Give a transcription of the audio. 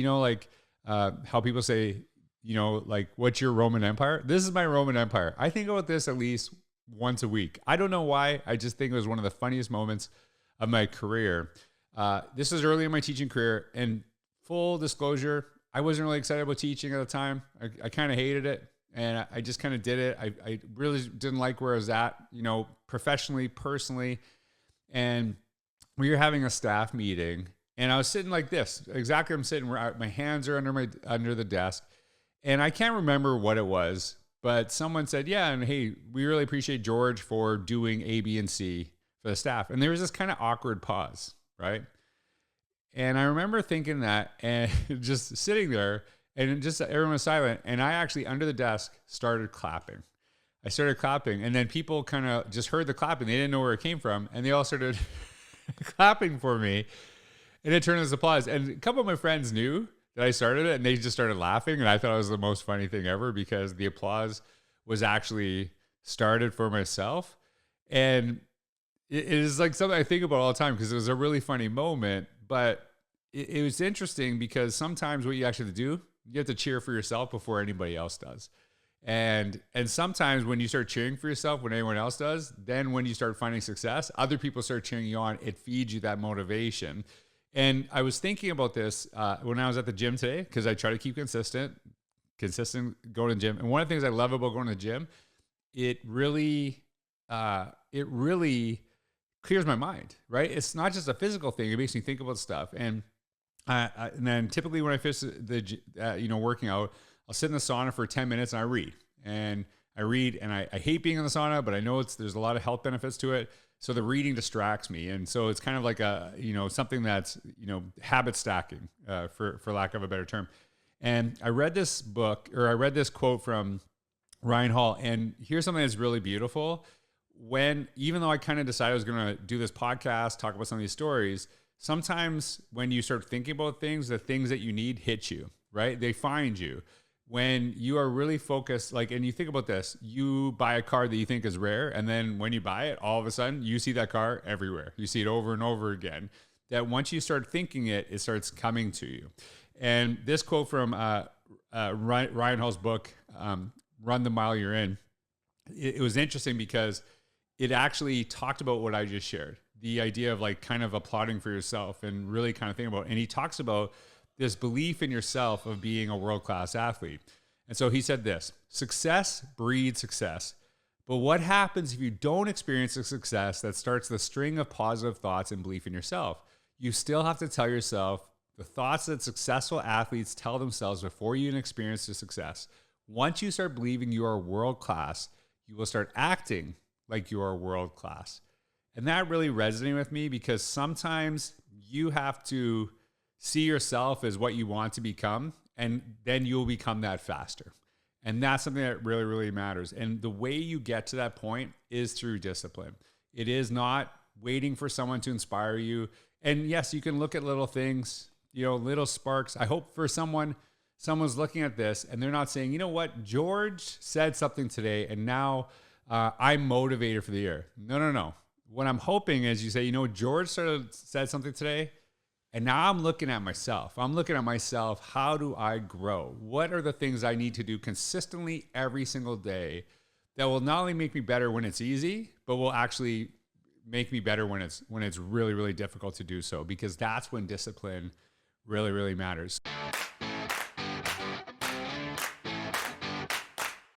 like how people say, like, what's your Roman Empire? This is my Roman Empire. I think about this at least once a week. I don't know why. I just think it was one of the funniest moments of my career. This was early in my teaching career, and full disclosure, I wasn't really excited about teaching at the time. I kind of hated it, and I just kind of did it. I really didn't like where I was at, professionally, personally. And we were having a staff meeting, and I was sitting like this. Exactly, I'm sitting where my hands are under the desk, and I can't remember what it was, but someone said, yeah, and hey, we really appreciate George for doing A, B, and C for the staff. And there was this kind of awkward pause, right? And I remember thinking that and just sitting there, and just everyone was silent. And I actually, under the desk, started clapping. I started clapping, and then people kind of just heard the clapping. They didn't know where it came from, and they all started clapping for me. And it turned into applause. And a couple of my friends knew that I started it, and they just started laughing. And I thought it was the most funny thing ever, because the applause was actually started for myself. And it is like something I think about all the time, because it was a really funny moment. But it was interesting, because sometimes what you actually do, you have to cheer for yourself before anybody else does. And sometimes when you start cheering for yourself when anyone else does, then when you start finding success, other people start cheering you on. It feeds you that motivation. And I was thinking about this when I was at the gym today, because I try to keep consistent going to the gym. And one of the things I love about going to the gym, it really clears my mind, right? It's not just a physical thing. It makes me think about stuff. And then typically when I finish working out, I'll sit in the sauna for 10 minutes and I read. And I hate being in the sauna, but I know there's a lot of health benefits to it. So the reading distracts me. And so it's kind of like something that's, habit stacking, for lack of a better term. And I read this quote from Ryan Hall, and here's something that's really beautiful. Even though I kind of decided I was going to do this podcast, talk about some of these stories, sometimes when you start thinking about things, the things that you need hit you, right? They find you. When you are really focused, and you think about this, you buy a car that you think is rare, and then when you buy it, all of a sudden you see that car everywhere. You see it over and over again. That once you start thinking it starts coming to you. And this quote from Ryan Hall's book, Run the Mile You're In, it was interesting because it actually talked about what I just shared. The idea of kind of applauding for yourself and really kind of thinking about it. And he talks about this belief in yourself of being a world-class athlete. And so he said this: success breeds success. But what happens if you don't experience a success that starts the string of positive thoughts and belief in yourself? You still have to tell yourself the thoughts that successful athletes tell themselves before you even experience the success. Once you start believing you are world-class, you will start acting like you are world-class. And that really resonated with me, because sometimes you have to see yourself as what you want to become, and then you'll become that faster. And that's something that really, really matters. And the way you get to that point is through discipline. It is not waiting for someone to inspire you. And yes, you can look at little things, little sparks. I hope for someone's looking at this and they're not saying, you know what, George said something today and now I'm motivated for the year. No. What I'm hoping is you say, George said something today, and now I'm looking at myself. How do I grow? What are the things I need to do consistently every single day that will not only make me better when it's easy, but will actually make me better when it's really, really difficult to do so? Because that's when discipline really, really matters.